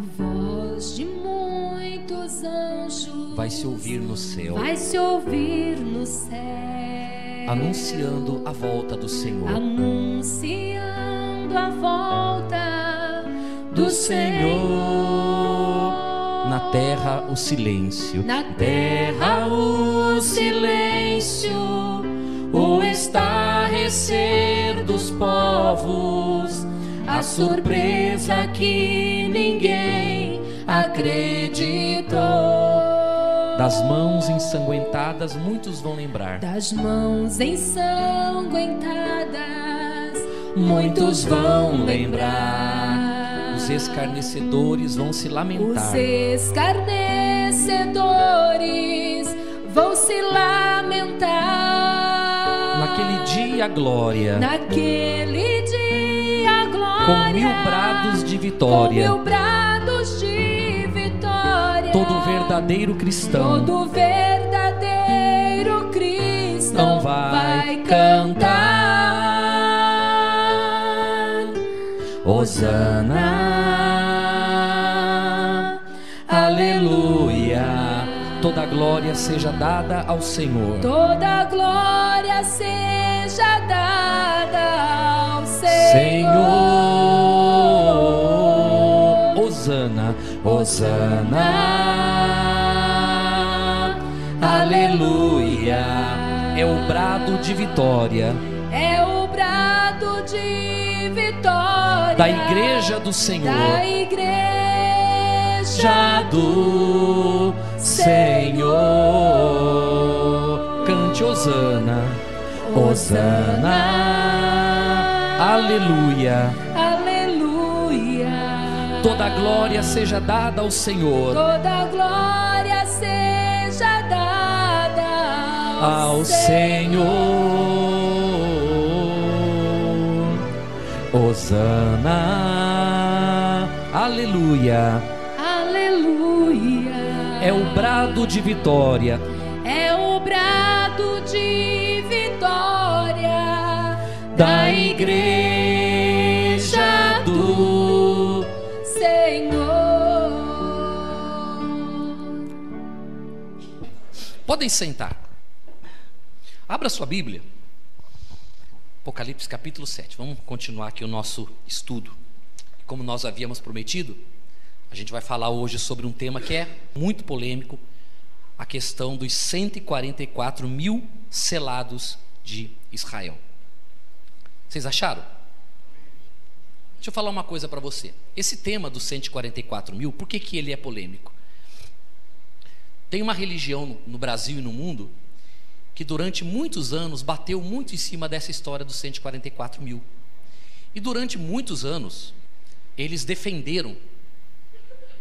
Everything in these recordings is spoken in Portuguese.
voz de muitos anjos vai se ouvir no céu, vai se ouvir no céu, anunciando a volta do Senhor. Anunciando a volta do Senhor. Na terra o silêncio, na terra o silêncio, o estarrecer dos povos, a surpresa que ninguém acreditou. Das mãos ensanguentadas muitos vão lembrar, das mãos ensanguentadas muitos vão lembrar. Os escarnecedores vão se lamentar, os escarnecedores vão se lamentar. Naquele dia a glória, naquele dia a glória, com 1000 brados de vitória, com 1000 brados de vitória. Todo verdadeiro cristão, todo verdadeiro cristão vai cantar. Hosana, aleluia. Toda glória seja dada ao Senhor, toda glória seja dada ao Senhor. Hosana, Hosana, aleluia. É o brado de vitória, é o brado de vitória da igreja do Senhor, da igreja do Senhor. Cante Hosana, Hosana, aleluia, aleluia. Toda glória seja dada ao Senhor, toda glória seja dada ao Senhor. Hosana, aleluia, aleluia. É o brado de vitória, é o brado de vitória da igreja do Senhor. Podem sentar. Abra sua Bíblia, Apocalipse capítulo 7. Vamos continuar aqui o nosso estudo. Como nós havíamos prometido, a gente vai falar hoje sobre um tema que é muito polêmico, a questão dos 144 mil selados de Israel. Vocês acharam? Deixa eu falar uma coisa para você. Esse tema dos 144 mil, por que ele é polêmico? Tem uma religião no Brasil e no mundo que durante muitos anos bateu muito em cima dessa história dos 144 mil. E durante muitos anos, eles defenderam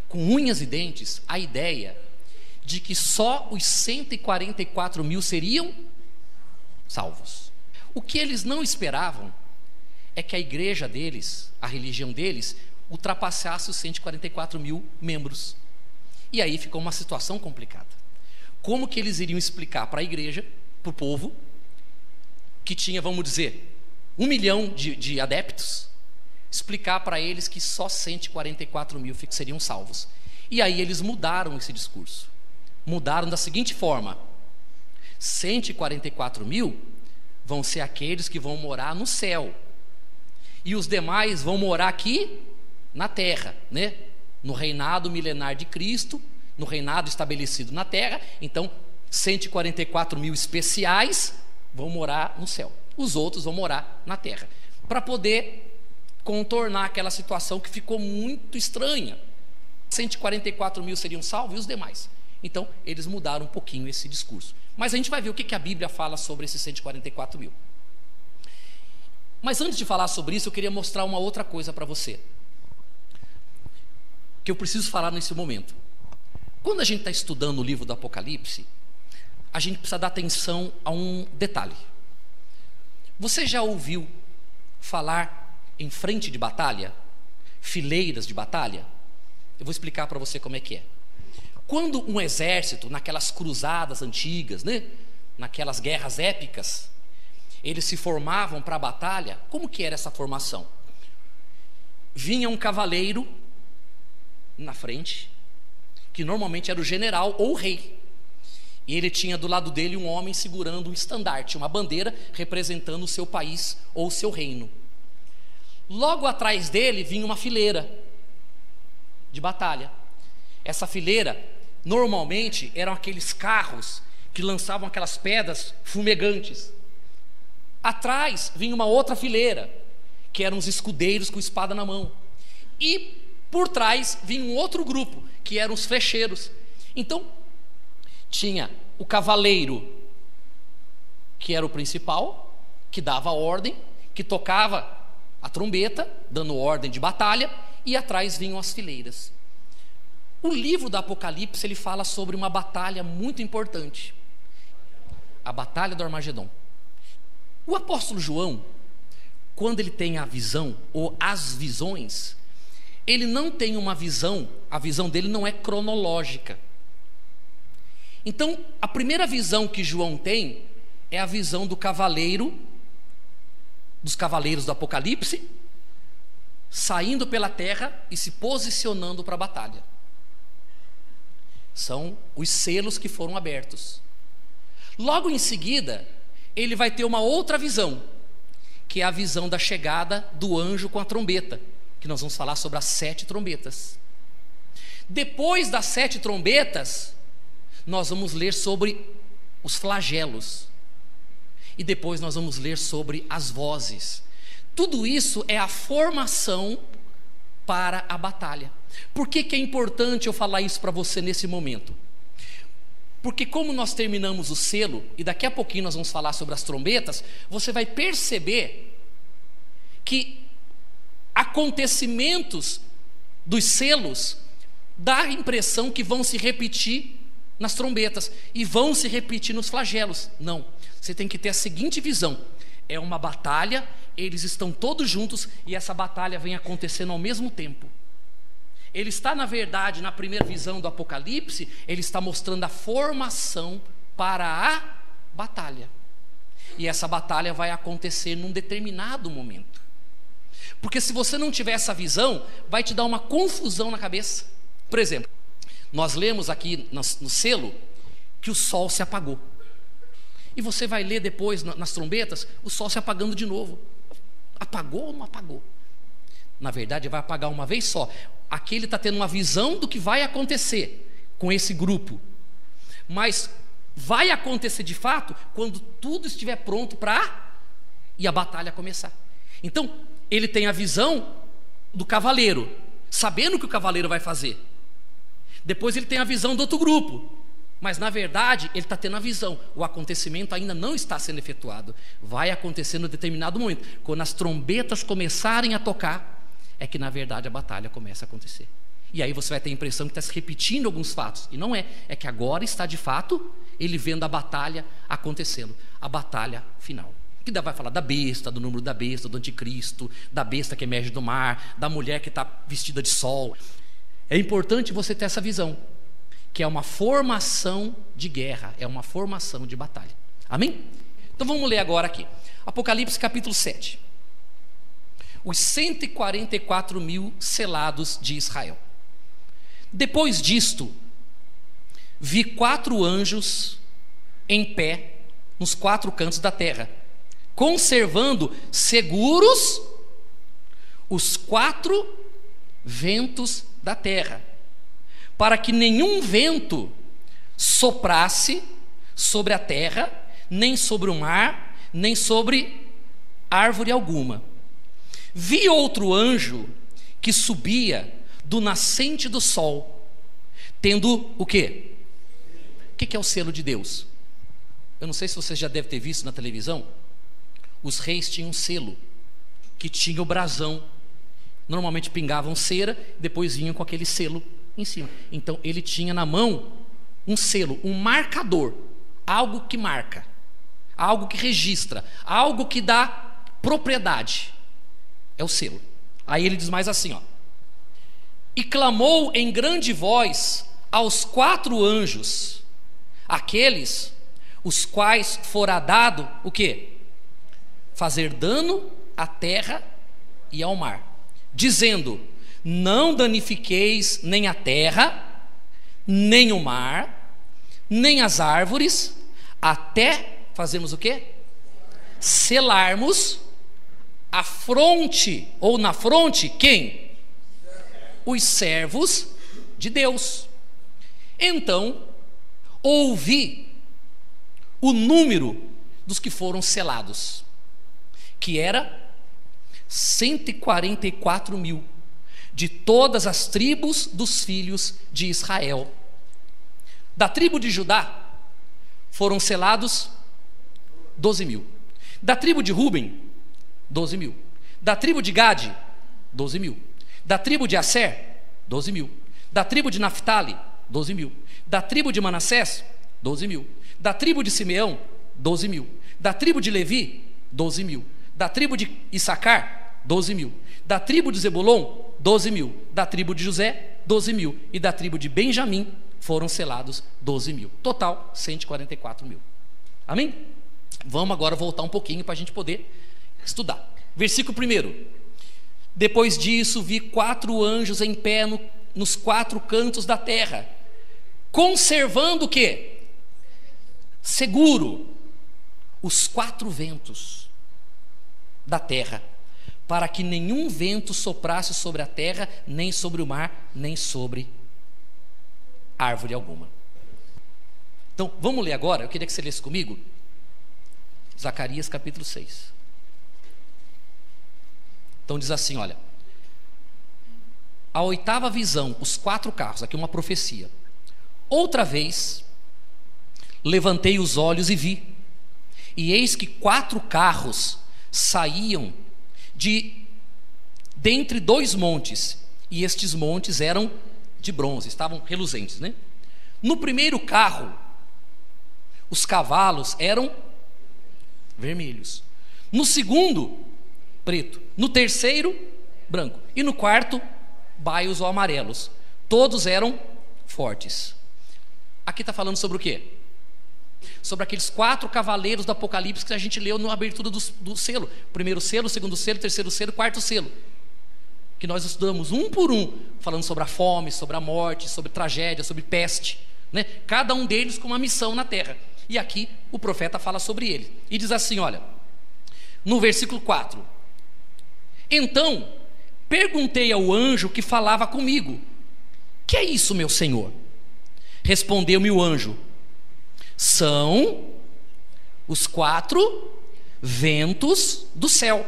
com unhas e dentes a ideia de que só os 144 mil seriam salvos. O que eles não esperavam é que a igreja deles, a religião deles, ultrapassasse os 144 mil membros. E aí ficou uma situação complicada. Como que eles iriam explicar para a igreja, para o povo, que tinha, vamos dizer, 1 milhão de adeptos, explicar para eles que só 144 mil seriam salvos? E aí eles mudaram esse discurso. Mudaram da seguinte forma: 144 mil vão ser aqueles que vão morar no céu, e os demais vão morar aqui na terra, né? No reinado milenar de Cristo, no reinado estabelecido na terra. Então 144 mil especiais vão morar no céu, os outros vão morar na terra, para poder contornar aquela situação que ficou muito estranha. 144 mil seriam salvos e os demais. Então eles mudaram um pouquinho esse discurso. Mas a gente vai ver o que a Bíblia fala sobre esses 144 mil. Mas antes de falar sobre isso, eu queria mostrar uma outra coisa para você, que eu preciso falar nesse momento. Quando a gente está estudando o livro do Apocalipse, a gente precisa dar atenção a um detalhe. Você já ouviu falar em frente de batalha? Fileiras de batalha? Eu vou explicar para você como é que é. Quando um exército, naquelas cruzadas antigas, né, naquelas guerras épicas, eles se formavam para a batalha, como que era essa formação? Vinha um cavaleiro na frente, que normalmente era o general ou o rei. E ele tinha do lado dele um homem segurando um estandarte, uma bandeira representando o seu país ou o seu reino. Logo atrás dele vinha uma fileira de batalha. Essa fileira, normalmente, eram aqueles carros que lançavam aquelas pedras fumegantes. Atrás vinha uma outra fileira, que eram os escudeiros com espada na mão. E por trás vinha um outro grupo, que eram os flecheiros. Então, tinha o cavaleiro, que era o principal, que dava ordem, que tocava a trombeta, dando ordem de batalha, e atrás vinham as fileiras. O livro do Apocalipse, ele fala sobre uma batalha muito importante, a batalha do Armagedon. O apóstolo João, quando ele tem a visão, ou as visões, ele não tem uma visão, a visão dele não é cronológica. Então, a primeira visão que João tem é a visão do cavaleiro, dos cavaleiros do Apocalipse, saindo pela terra e se posicionando para a batalha. São os selos que foram abertos. Logo em seguida, ele vai ter uma outra visão, que é a visão da chegada do anjo com a trombeta, que nós vamos falar sobre as 7 trombetas. Depois das 7 trombetas, nós vamos ler sobre os flagelos. E depois nós vamos ler sobre as vozes. Tudo isso é a formação para a batalha. Por que é importante eu falar isso para você nesse momento? Porque como nós terminamos o selo, e daqui a pouquinho nós vamos falar sobre as trombetas, você vai perceber que acontecimentos dos selos dá a impressão que vão se repetir nas trombetas e vão se repetir nos flagelos. Não, você tem que ter a seguinte visão: é uma batalha, eles estão todos juntos e essa batalha vem acontecendo ao mesmo tempo. Ele está, na verdade, na primeira visão do Apocalipse, ele está mostrando a formação para a batalha. E essa batalha vai acontecer num determinado momento. Porque se você não tiver essa visão, vai te dar uma confusão na cabeça. Por exemplo, nós lemos aqui no selo que o sol se apagou. E você vai ler depois nas trombetas o sol se apagando de novo. Apagou ou não apagou? Na verdade, vai apagar uma vez só. Aqui ele está tendo uma visão do que vai acontecer com esse grupo. Mas vai acontecer de fato quando tudo estiver pronto e a batalha começar. Então, ele tem a visão do cavaleiro, sabendo o que o cavaleiro vai fazer. Depois ele tem a visão do outro grupo. Mas na verdade, ele está tendo a visão. O acontecimento ainda não está sendo efetuado. Vai acontecer em um determinado momento. Quando as trombetas começarem a tocar, é que na verdade a batalha começa a acontecer. E aí você vai ter a impressão que está se repetindo alguns fatos. E não é, é que agora está de fato ele vendo a batalha acontecendo, a batalha final. Que vai falar da besta, do número da besta, do anticristo, da besta que emerge do mar, da mulher que está vestida de sol. É importante você ter essa visão, que é uma formação de guerra, é uma formação de batalha. Amém? Então vamos ler agora aqui Apocalipse capítulo 7. Os 144 mil selados de Israel. Depois disto, vi 4 anjos em pé nos 4 cantos da terra, conservando seguros os 4 ventos da terra, para que nenhum vento soprasse sobre a terra, nem sobre o mar, nem sobre árvore alguma. Vi outro anjo que subia do nascente do sol, tendo o quê? O que é o selo de Deus? Eu não sei se você já deve ter visto na televisão. Os reis tinham um selo, que tinha o brasão. Normalmente pingavam cera, depois vinham com aquele selo em cima. Então ele tinha na mão um selo, um marcador, algo que marca, algo que registra, algo que dá propriedade. É o selo. Aí ele diz mais assim, ó: e clamou em grande voz aos 4 anjos, aqueles os quais fora dado o quê? Fazer dano à terra e ao mar, dizendo: Não danifiqueis nem a terra, nem o mar, nem as árvores, até fazermos o quê? Selarmos a fronte, ou na fronte, quem? Os servos de Deus. Então, ouvi o número dos que foram selados, que era 144 mil, de todas as tribos dos filhos de Israel. Da tribo de Judá foram selados 12 mil. Da tribo de Ruben, 12 mil. Da tribo de Gade, 12 mil. Da tribo de Asser, 12 mil. Da tribo de Naphtali, 12 mil. Da tribo de Manassés, 12 mil. Da tribo de Simeão, 12 mil. Da tribo de Levi, 12 mil. Da tribo de Issacar, 12 mil. Da tribo de Zebulon, 12 mil. Da tribo de José, 12 mil. E da tribo de Benjamim foram selados 12 mil. Total, 144 mil. Amém? Vamos agora voltar um pouquinho para a gente poder estudar. Versículo 1. Depois disso vi 4 anjos em pé nos 4 cantos da terra, conservando o quê? Seguro os 4 ventos da terra, para que nenhum vento soprasse sobre a terra, nem sobre o mar, nem sobre árvore alguma. Então, vamos ler agora, eu queria que você lesse comigo, Zacarias capítulo 6. Então diz assim, olha: a 8ª visão, os 4 carros, aqui uma profecia. Outra vez, levantei os olhos e vi, e eis que 4 carros saíam dentre 2 montes, e estes montes eram de bronze, estavam reluzentes, né? No primeiro carro, os cavalos eram vermelhos. No segundo, preto. No terceiro, branco. E no quarto, baios ou amarelos. Todos eram fortes. Aqui está falando sobre o quê? Sobre aqueles 4 cavaleiros do Apocalipse que a gente leu na abertura do selo. Primeiro selo, segundo selo, terceiro selo, quarto selo. Que nós estudamos um por um, falando sobre a fome, sobre a morte, sobre tragédia, sobre peste, né? Cada um deles com uma missão na terra. E aqui o profeta fala sobre ele. E diz assim, olha, no versículo 4: então perguntei ao anjo que falava comigo: que é isso, meu senhor? Respondeu-me o anjo: são os 4 ventos do céu,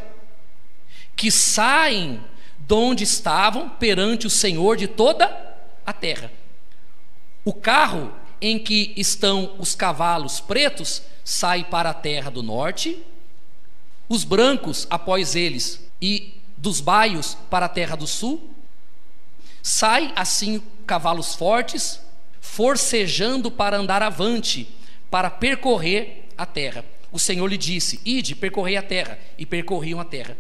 que saem de onde estavam perante o Senhor de toda a terra. O carro em que estão os cavalos pretos sai para a terra do norte, os brancos após eles, e dos baios para a terra do sul. Sai assim cavalos fortes, forcejando para andar avante, para percorrer a terra. O Senhor lhe disse: ide, percorrei a terra. E percorriam a terra.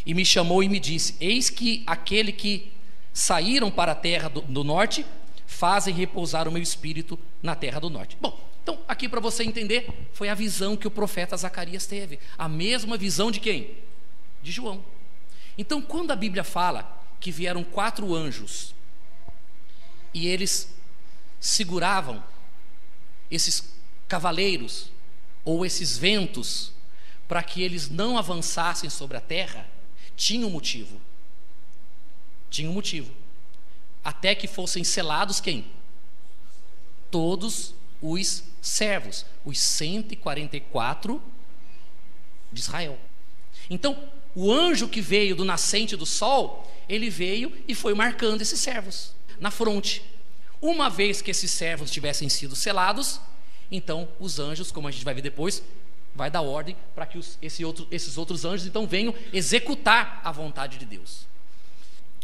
E me chamou e me disse: eis que aquele que saíram para a terra do norte fazem repousar o meu espírito na terra do norte. Bom, então aqui para você entender, foi a visão que o profeta Zacarias teve. A mesma visão de quem? De João. Então quando a Bíblia fala que vieram 4 anjos e eles seguravam esses cavaleiros ou esses ventos para que eles não avançassem sobre a terra, tinha um motivo. Tinha um motivo. Até que fossem selados quem? Todos os servos, os 144 de Israel. Então, o anjo que veio do nascente do sol, ele veio e foi marcando esses servos na fronte. Uma vez que esses servos tivessem sido selados, então os anjos, como a gente vai ver depois, vai dar ordem para que esses outros anjos então venham executar a vontade de Deus.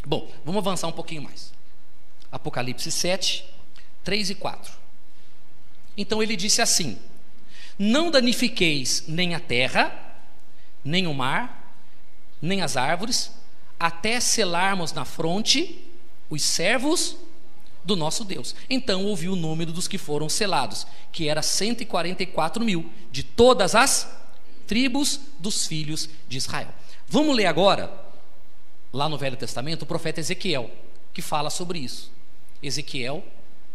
Bom, vamos avançar um pouquinho mais. Apocalipse 7, 3 e 4. Então ele disse assim: não danifiqueis nem a terra, nem o mar, nem as árvores, até selarmos na fronte os servos do nosso Deus. Então ouvi o número dos que foram selados, que era 144 mil, de todas as tribos dos filhos de Israel. Vamos ler agora lá no Velho Testamento, o profeta Ezequiel, que fala sobre isso. Ezequiel,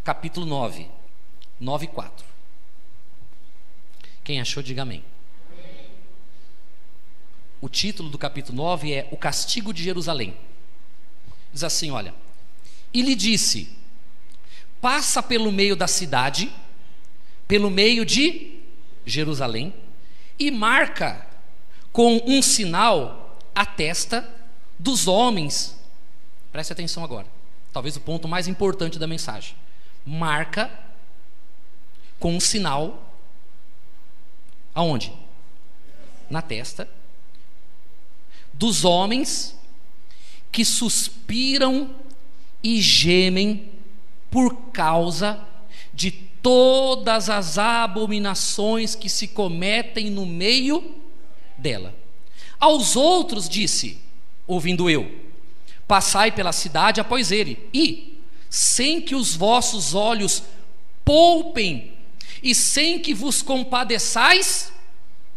capítulo 9, 9:4. Quem achou, diga amém. O título do capítulo 9 é O Castigo de Jerusalém. Diz assim, olha: e lhe disse: passa pelo meio da cidade, pelo meio de Jerusalém, e marca com um sinal a testa dos homens. Preste atenção agora, talvez o ponto mais importante da mensagem. Marca com um sinal aonde? Na testa dos homens que suspiram e gemem por causa de todas as abominações que se cometem no meio dela. Aos outros disse, ouvindo eu: passai pela cidade após ele, e, sem que os vossos olhos poupem, e sem que vos compadeçais,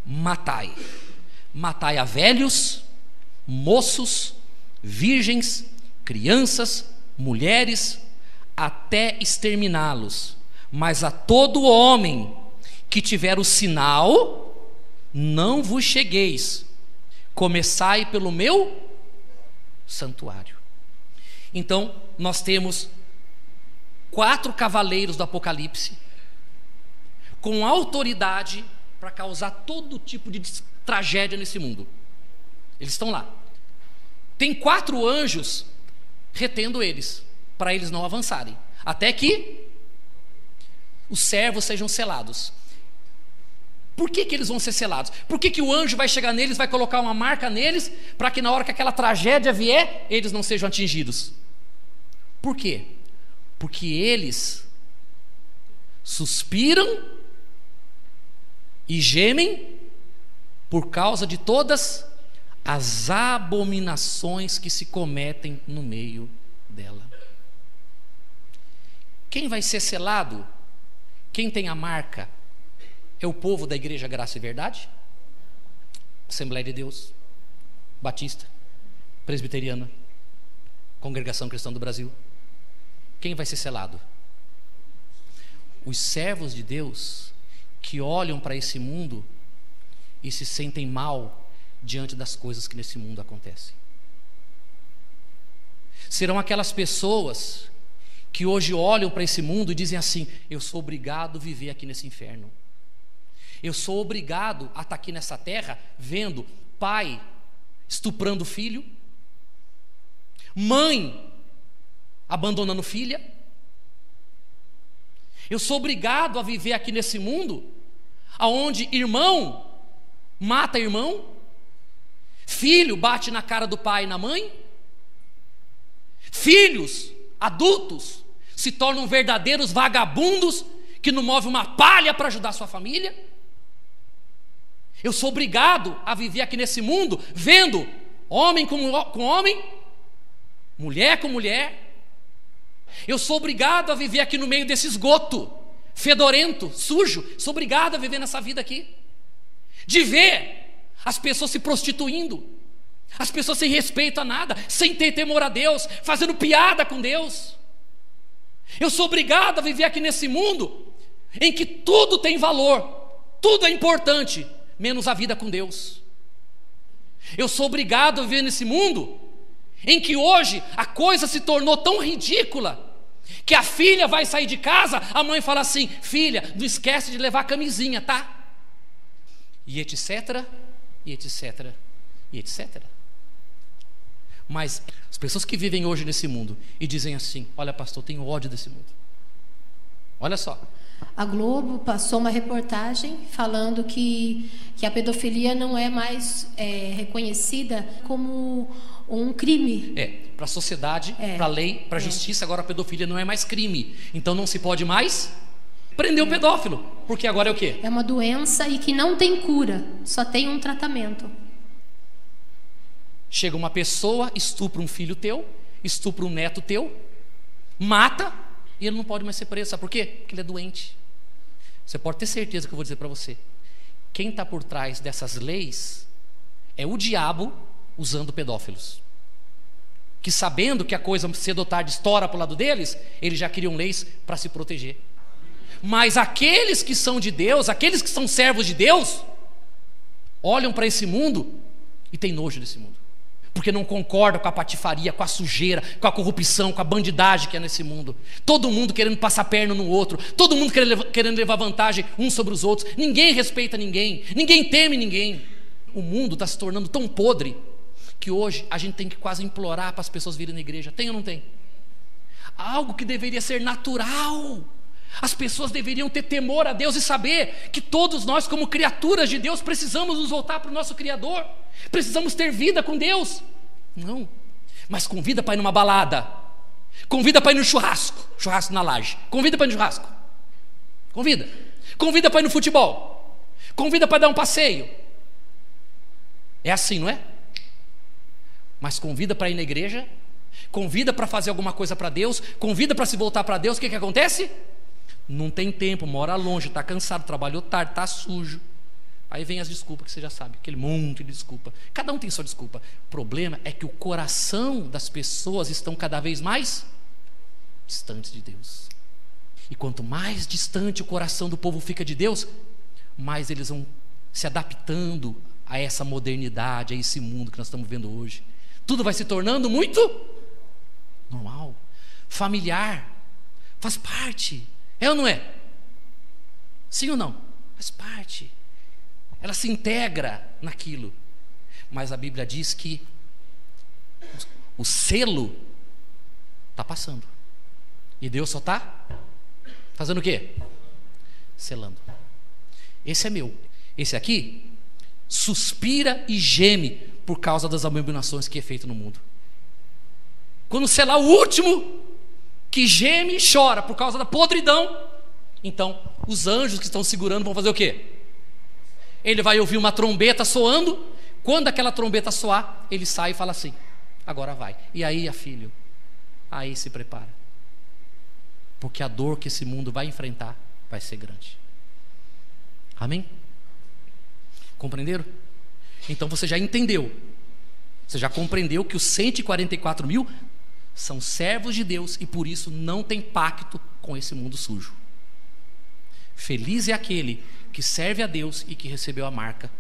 matai. Matai a velhos, moços, virgens, crianças, mulheres, até exterminá-los. Mas a todo homem que tiver o sinal, não vos chegueis. Começai pelo meu santuário. Então, nós temos 4 cavaleiros do Apocalipse com autoridade para causar todo tipo de tragédia nesse mundo. Eles estão lá. Tem 4 anjos retendo eles, para eles não avançarem, até que os servos sejam selados. Por que eles vão ser selados? Por que o anjo vai chegar neles, vai colocar uma marca neles, para que na hora que aquela tragédia vier, eles não sejam atingidos? Por quê? Porque eles suspiram e gemem por causa de todas as abominações que se cometem no meio dela. Quem vai ser selado? Quem tem a marca? É o povo da Igreja Graça e Verdade? Assembleia de Deus, Batista, Presbiteriana, Congregação Cristã do Brasil. Quem vai ser selado? Os servos de Deus que olham para esse mundo e se sentem mal diante das coisas que nesse mundo acontecem. Serão aquelas pessoas que hoje olham para esse mundo e dizem assim: eu sou obrigado a viver aqui nesse inferno. Eu sou obrigado a estar aqui nessa terra vendo pai estuprando filho, mãe abandonando filha. Eu sou obrigado a viver aqui nesse mundo aonde irmão mata irmão, filho bate na cara do pai e na mãe, filhos adultos se tornam verdadeiros vagabundos que não movem uma palha para ajudar sua família. Eu sou obrigado a viver aqui nesse mundo vendo homem com homem, mulher com mulher. Eu sou obrigado a viver aqui no meio desse esgoto fedorento, sujo. Sou obrigado a viver nessa vida aqui, de ver as pessoas se prostituindo, as pessoas sem respeito a nada, sem ter temor a Deus, fazendo piada com Deus. Eu sou obrigado a viver aqui nesse mundo em que tudo tem valor, tudo é importante, menos a vida com Deus. Eu sou obrigado a viver nesse mundo em que hoje a coisa se tornou tão ridícula que a filha vai sair de casa, a mãe fala assim: filha, não esquece de levar a camisinha, tá? E etc, e etc, e etc. Mas as pessoas que vivem hoje nesse mundo e dizem assim: olha, pastor, eu tenho ódio desse mundo. Olha só, a Globo passou uma reportagem falando que a pedofilia não é mais reconhecida como um crime. Para a sociedade, para a lei, para a justiça, agora a pedofilia não é mais crime. Então não se pode mais prender o pedófilo, porque agora é o quê? É uma doença e que não tem cura, só tem um tratamento. Chega uma pessoa, estupra um filho teu, estupra um neto teu, mata, e ele não pode mais ser preso. Sabe por quê? Porque ele é doente. Você pode ter certeza que eu vou dizer para você: quem está por trás dessas leis é o diabo usando pedófilos. que sabendo que a coisa cedo ou tarde estoura para o lado deles, eles já criam leis para se proteger. Mas aqueles que são de Deus, aqueles que são servos de Deus, olham para esse mundo e têm nojo desse mundo, porque não concordam com a patifaria, com a sujeira, com a corrupção, com a bandidagem que é nesse mundo. Todo mundo querendo passar perna no outro, todo mundo querendo levar vantagem uns sobre os outros. Ninguém respeita ninguém, ninguém teme ninguém. O mundo está se tornando tão podre que hoje a gente tem que quase implorar para as pessoas virem na igreja. Tem ou não tem? Algo que deveria ser natural. As pessoas deveriam ter temor a Deus e saber que todos nós, como criaturas de Deus, precisamos nos voltar para o nosso Criador. Precisamos ter vida com Deus. Não, mas convida para ir numa balada, convida para ir no churrasco, churrasco na laje, convida para ir no churrasco, convida para ir no futebol, convida para dar um passeio. É assim, não é? Mas convida para ir na igreja, convida para fazer alguma coisa para Deus, convida para se voltar para Deus, o que acontece? Não tem tempo, mora longe, está cansado, trabalhou tarde, está sujo. Aí vem as desculpas que você já sabe, aquele monte de desculpa. Cada um tem sua desculpa. O problema é que o coração das pessoas estão cada vez mais distantes de Deus. E quanto mais distante o coração do povo fica de Deus, mais eles vão se adaptando a essa modernidade, a esse mundo que nós estamos vendo hoje. Tudo vai se tornando muito normal, familiar, faz parte. É ou não é? Sim ou não? Faz parte. Ela se integra naquilo. Mas a Bíblia diz que o selo está passando. E Deus só está fazendo o quê? Selando. Esse é meu. Esse aqui suspira e geme por causa das abominações que é feito no mundo. Quando selar o último, que geme e chora por causa da podridão, então os anjos que estão segurando vão fazer o quê? Ele vai ouvir uma trombeta soando. Quando aquela trombeta soar, ele sai e fala assim: agora vai. E aí, filho, aí se prepara, porque a dor que esse mundo vai enfrentar vai ser grande. Amém? Compreenderam? Então você já entendeu, você já compreendeu que os 144 mil são servos de Deus e por isso não tem pacto com esse mundo sujo. Feliz é aquele que serve a Deus e que recebeu a marca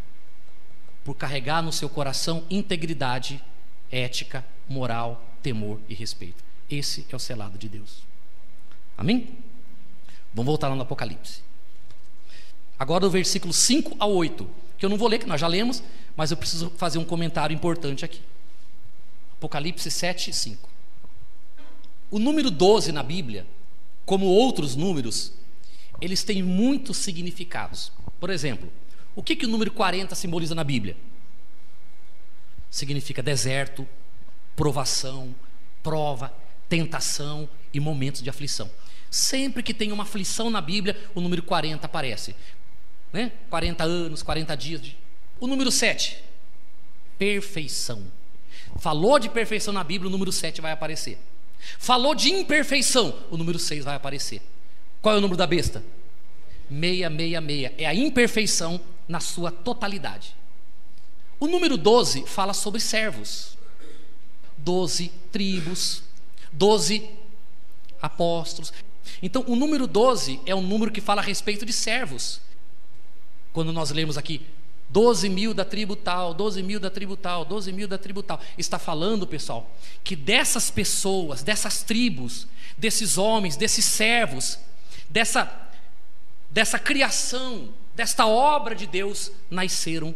por carregar no seu coração integridade, ética, moral, temor e respeito. Esse é o selado de Deus. Amém? Vamos voltar lá no Apocalipse. Agora do versículo 5 ao 8, que eu não vou ler, que nós já lemos, mas eu preciso fazer um comentário importante aqui. Apocalipse 7, 5. O número 12 na Bíblia, como outros números, eles têm muitos significados. Por exemplo, o que o número 40 simboliza na Bíblia? Significa deserto, provação, prova, tentação e momentos de aflição. Sempre que tem uma aflição na Bíblia, o número 40 aparece, né? 40 anos, 40 dias. O número 7, perfeição. Falou de perfeição na Bíblia, o número 7 vai aparecer. Falou de imperfeição, o número 6 vai aparecer. Qual é o número da besta? 666. É a imperfeição na sua totalidade. O número 12 fala sobre servos. 12 tribos, 12 apóstolos. Então o número 12 é um número que fala a respeito de servos. Quando nós lemos aqui 12 mil da tribo tal, 12 mil da tribo tal, 12 mil da tribo tal, está falando, pessoal, que dessas pessoas, dessas tribos, desses homens, desses servos, dessa criação, desta obra de Deus, nasceram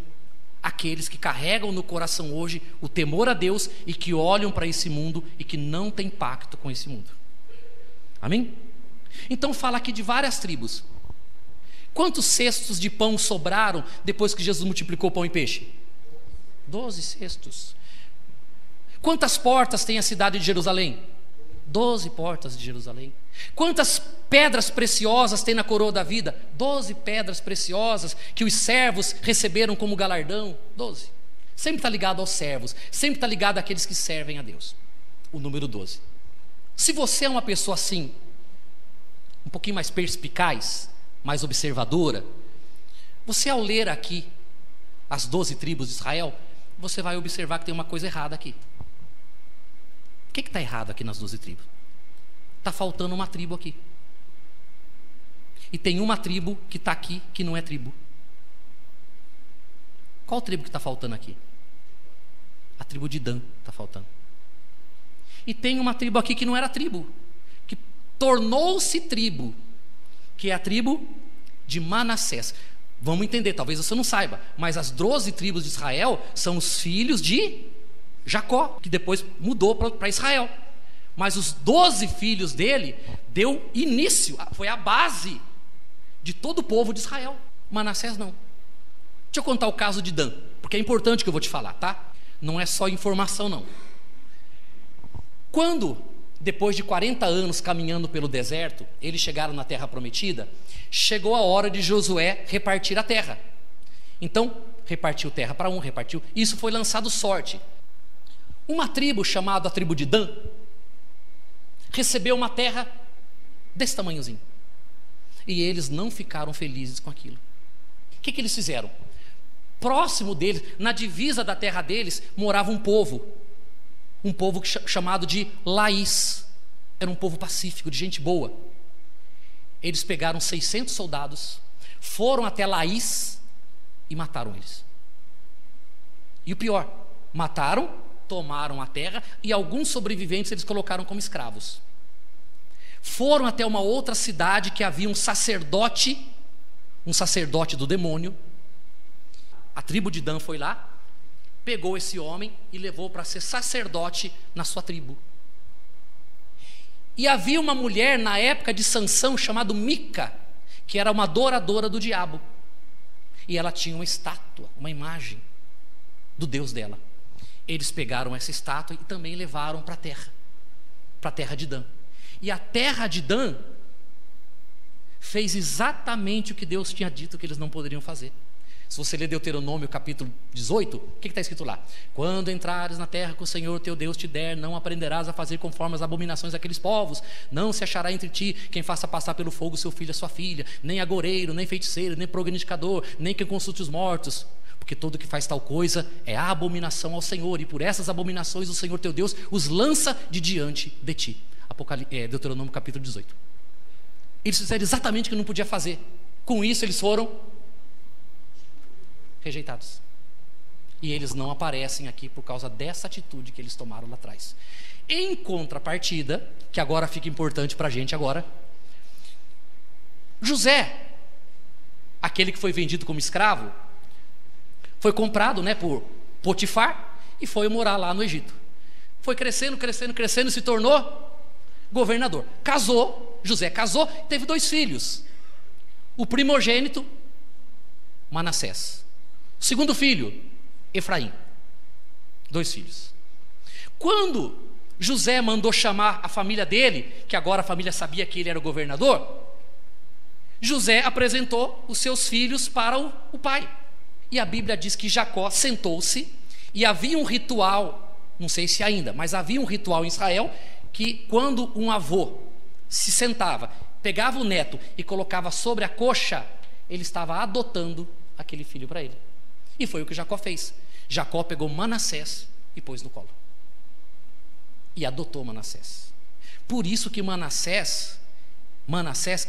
aqueles que carregam no coração hoje o temor a Deus e que olham para esse mundo e que não tem pacto com esse mundo. Amém? Então fala aqui de várias tribos. Quantos cestos de pão sobraram depois que Jesus multiplicou pão e peixe? 12 cestos. Quantas portas tem a cidade de Jerusalém? 12 portas de Jerusalém. Quantas pedras preciosas tem na coroa da vida? 12 pedras preciosas que os servos receberam como galardão. 12. Sempre está ligado aos servos, sempre está ligado àqueles que servem a Deus. O número 12. Se você é uma pessoa assim, um pouquinho mais perspicaz, mais observadora, você ao ler aqui as 12 tribos de Israel, você vai observar que tem uma coisa errada aqui. que está errado aqui nas 12 tribos? Está faltando uma tribo aqui. E tem uma tribo que está aqui que não é tribo. Qual tribo que está faltando aqui? A tribo de Dan está faltando. E tem uma tribo aqui que não era tribo, que tornou-se tribo, que é a tribo de Manassés. Vamos entender, talvez você não saiba, mas as 12 tribos de Israel são os filhos de Jacó, que depois mudou para Israel. Mas os 12 filhos dele deu início, foi a base de todo o povo de Israel. Manassés não. Deixa eu contar o caso de Dan, porque é importante o que eu vou te falar, tá? Não é só informação, não. Quando, depois de 40 anos caminhando pelo deserto, eles chegaram na terra prometida, chegou a hora de Josué repartir a terra. Então, repartiu terra para um, repartiu. Isso foi lançado sorte. Uma tribo chamada a tribo de Dan recebeu uma terra desse tamanhozinho. E eles não ficaram felizes com aquilo. O que eles fizeram? Próximo deles, na divisa da terra deles, morava um povo chamado de Laís. Era um povo pacífico, de gente boa. Eles pegaram 600 soldados, foram até Laís e mataram eles. E o pior, mataram, tomaram a terra e alguns sobreviventes eles colocaram como escravos. Foram até uma outra cidade que havia um sacerdote do demônio. A tribo de Dan foi lá, pegou esse homem e levou para ser sacerdote na sua tribo. E havia uma mulher na época de Sansão chamada Mica, que era uma adoradora do diabo. E ela tinha uma estátua, uma imagem do Deus dela. Eles pegaram essa estátua e também levaram para a terra de Dan. E a terra de Dan fez exatamente o que Deus tinha dito que eles não poderiam fazer. Se você ler Deuteronômio capítulo 18, o que está escrito lá? Quando entrares na terra que o Senhor teu Deus te der, não aprenderás a fazer conforme as abominações daqueles povos, não se achará entre ti quem faça passar pelo fogo seu filho e sua filha, nem agoreiro, nem feiticeiro, nem prognosticador, nem quem consulte os mortos, porque todo que faz tal coisa é a abominação ao Senhor, e por essas abominações o Senhor teu Deus os lança de diante de ti. Deuteronômio capítulo 18. Eles fizeram exatamente o que não podia fazer. Com isso eles foram rejeitados. E eles não aparecem aqui por causa dessa atitude que eles tomaram lá atrás. Em contrapartida, que agora fica importante para a gente agora, José, aquele que foi vendido como escravo, foi comprado, por Potifar e foi morar lá no Egito. Foi crescendo e se tornou governador. José casou, teve 2 filhos. O primogênito, Manassés. O segundo filho, Efraim. 2 filhos. Quando José mandou chamar a família dele, que agora a família sabia que ele era o governador, José apresentou os seus filhos para o pai. E a Bíblia diz que Jacó sentou-se e havia um ritual, não sei se ainda, mas havia um ritual em Israel que quando um avô se sentava, pegava o neto e colocava sobre a coxa, ele estava adotando aquele filho para ele. E foi o que Jacó fez. Jacó pegou Manassés e pôs no colo. E adotou Manassés. Por isso que Manassés,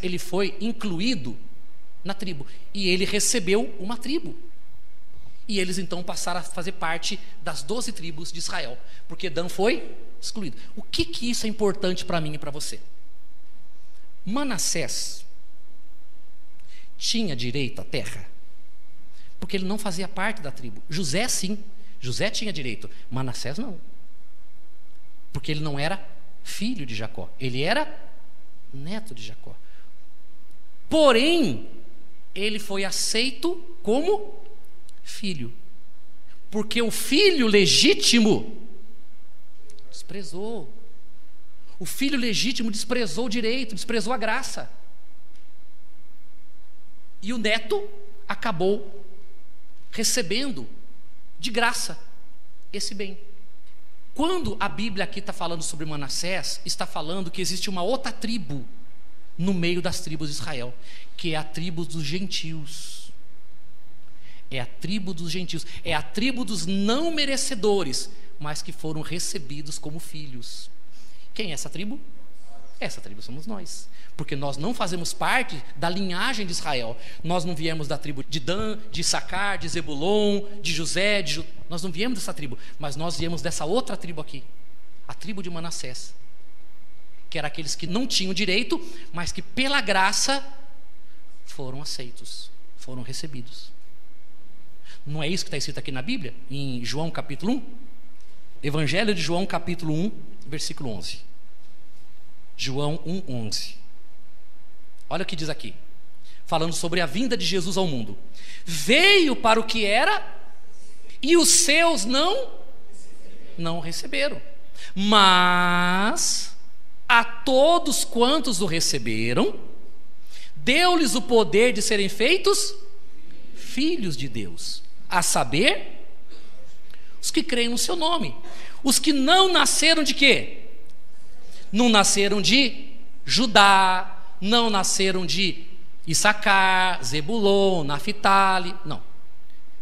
ele foi incluído na tribo. E ele recebeu uma tribo. E eles então passaram a fazer parte das 12 tribos de Israel. Porque Dan foi excluído. O que isso é importante para mim e para você? Manassés tinha direito à terra, porque ele não fazia parte da tribo. José sim, José tinha direito, Manassés não, porque ele não era filho de Jacó, ele era neto de Jacó. Porém, ele foi aceito como filho, porque o filho legítimo desprezou. O filho legítimo desprezou o direito, desprezou a graça. E o neto acabou recebendo de graça esse bem. Quando a Bíblia aqui está falando sobre Manassés, está falando que existe uma outra tribo no meio das tribos de Israel, que é a tribo dos gentios. É a tribo dos gentios, é a tribo dos não merecedores, mas que foram recebidos como filhos. Quem é essa tribo? Essa tribo somos nós, porque nós não fazemos parte da linhagem de Israel. Nós não viemos da tribo de Dan, de Issacar, de Zebulon, de José, nós não viemos dessa tribo, mas nós viemos dessa outra tribo aqui, a tribo de Manassés, que era aqueles que não tinham direito, mas que pela graça foram aceitos, foram recebidos. Não é isso que está escrito aqui na Bíblia? Em João capítulo 1? Evangelho de João capítulo 1, versículo 11. João 1:11. Olha o que diz aqui, falando sobre a vinda de Jesus ao mundo. Veio para o que era, e os seus não receberam. Mas a todos quantos o receberam, deu-lhes o poder de serem feitos filhos de Deus, a saber, os que creem no seu nome. Os que não nasceram de quê? Não nasceram de Judá, não nasceram de Issacar, Zebulon, Naphtali,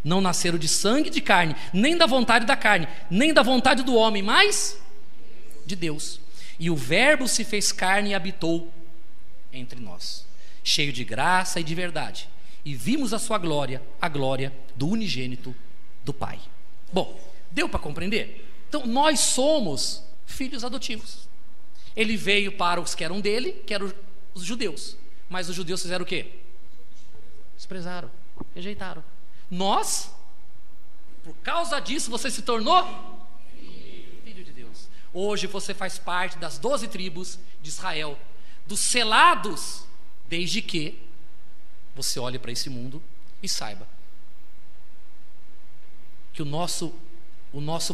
não nasceram de sangue e de carne, nem da vontade da carne, nem da vontade do homem, mas de Deus. E o Verbo se fez carne e habitou entre nós, cheio de graça e de verdade, e vimos a sua glória, a glória do unigênito do Pai. Bom, deu para compreender? Então nós somos filhos adotivos. Ele veio para os que eram dele, que eram os judeus, mas os judeus fizeram o quê? Desprezaram, rejeitaram. Nós, por causa disso, você se tornou filho de Deus. Hoje você faz parte das 12 tribos de Israel, dos selados, desde que você olhe para esse mundo e saiba que o nosso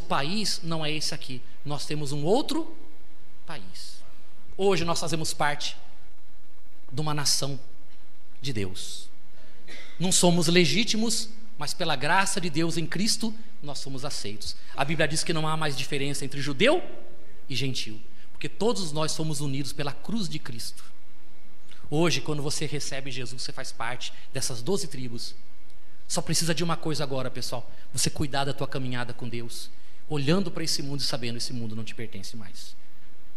país não é esse aqui. Nós temos um outro país. Hoje nós fazemos parte de uma nação de Deus. Não somos legítimos, mas pela graça de Deus em Cristo nós somos aceitos. A Bíblia diz que não há mais diferença entre judeu e gentil, porque todos nós somos unidos pela cruz de Cristo. Hoje, quando você recebe Jesus, você faz parte dessas 12 tribos. Só precisa de uma coisa agora, pessoal: você cuidar da tua caminhada com Deus, olhando para esse mundo e sabendo que esse mundo não te pertence mais.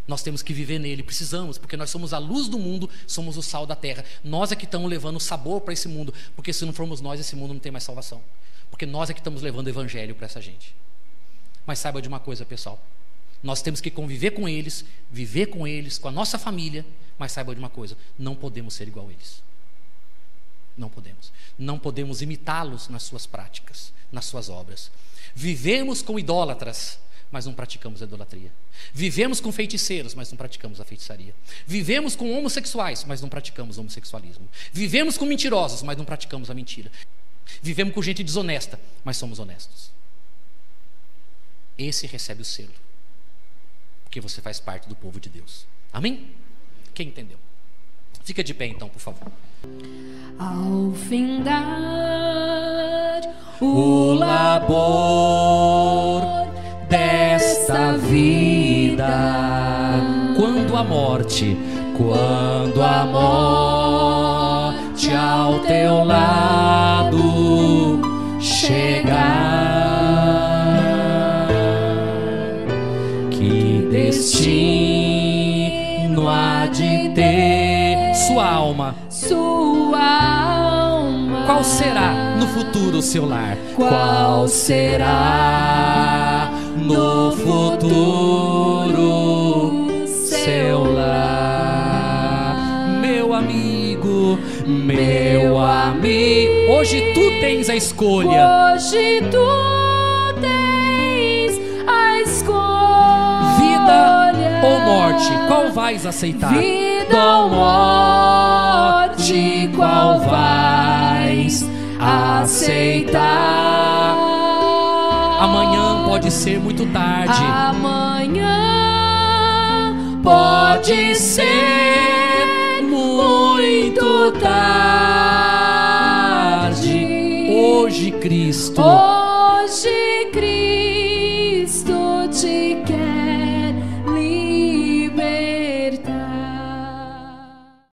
Nós temos que viver nele, precisamos, porque nós somos a luz do mundo, somos o sal da terra. Nós é que estamos levando o sabor para esse mundo, porque se não formos nós, esse mundo não tem mais salvação, porque nós é que estamos levando o evangelho para essa gente. Mas saiba de uma coisa, pessoal: nós temos que conviver com eles, viver com eles, com a nossa família, mas saiba de uma coisa: não podemos ser igual a eles. Não podemos imitá-los nas suas práticas, nas suas obras. Vivemos com idólatras, mas não praticamos a idolatria. Vivemos com feiticeiros, mas não praticamos a feitiçaria. Vivemos com homossexuais, mas não praticamos o homossexualismo. Vivemos com mentirosos, mas não praticamos a mentira. Vivemos com gente desonesta, mas somos honestos. Esse recebe o selo, porque você faz parte do povo de Deus. Amém? Quem entendeu? Fica de pé então, por favor. Ao findar o labor desta vida, quando a morte ao teu lado chegar, que destino há de ter sua alma? Qual será no futuro o seu lar? Qual será no futuro seu lar? Meu amigo, meu amigo, hoje tu tens a escolha. Hoje tu tens a escolha. Vida ou morte, qual vais aceitar? Vida ou morte, qual vais aceitar? Amanhã pode ser muito tarde. Amanhã pode ser muito tarde. Hoje Cristo